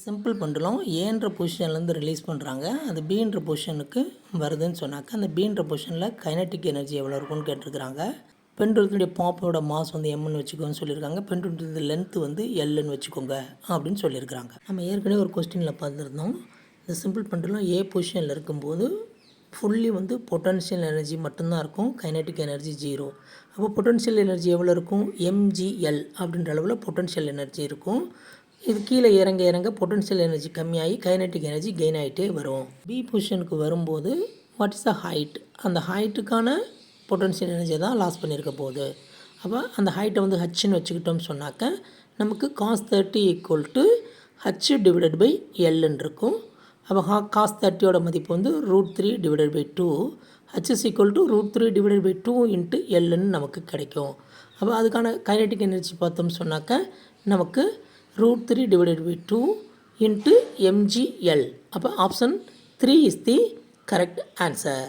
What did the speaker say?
Simple பண்ணுறோம் ஏன்ற பொசிஷன்லேருந்து release பண்ணுறாங்க. அது பீன்ற பொசிஷனுக்கு வருதுன்னு சொன்னாக்க அந்த பீன்ற பொசிஷனில் கைனட்டிக் எனர்ஜி எவ்வளோ இருக்குன்னு கேட்டிருக்கிறாங்க. பெண்டுலத்தினுடைய பாப்போட மாஸ் வந்து எம்னு வச்சுக்கோன்னு சொல்லியிருக்காங்க. பெண்டுலத்தினுடைய லென்த்து வந்து எல்லுன்னு வச்சுக்கோங்க அப்படின்னு சொல்லியிருக்கிறாங்க. நம்ம ஏற்கனவே ஒரு கொஸ்டினில் பார்த்துருந்தோம். இந்த சிம்பிள் பண்ணுறோம் ஏ பொசிஷனில் இருக்கும்போது ஃபுல்லி வந்து பொட்டன்ஷியல் எனர்ஜி மட்டும்தான் இருக்கும், கைனட்டிக் எனர்ஜி 0. அப்போ பொட்டன்ஷியல் எனர்ஜி எவ்வளோ இருக்கும், mgl அப்படின்ற அளவில் பொட்டன்ஷியல் எனர்ஜி இருக்கும். இது கீழே இறங்க இறங்க பொட்டன்ஷியல் எனர்ஜி கம்மியாகி கைனட்டிக் எனர்ஜி கெயின் ஆகிட்டே வரும். பி பொசிஷனுக்கு வரும்போது வாட் இஸ் த ஹைட், அந்த ஹைட்டுக்கான பொட்டன்ஷியல் எனர்ஜியை தான் லாஸ் பண்ணியிருக்க போகுது. அப்போ அந்த ஹைட்டை வந்து ஹச்ன்னு வச்சுக்கிட்டோம்னு சொன்னாக்க நமக்கு cos 30 h / Lன்னு இருக்கும். அப்போ cos 30யோட மதிப்பு வந்து √3/2, h is equal to √3/2 into Lன்னு நமக்கு கிடைக்கும். அப்போ அதுக்கான கைனட்டிக் எனர்ஜி பார்த்தோம்னு சொன்னாக்க நமக்கு √3/2 into mgl. அப்போ option 3 is the correct answer.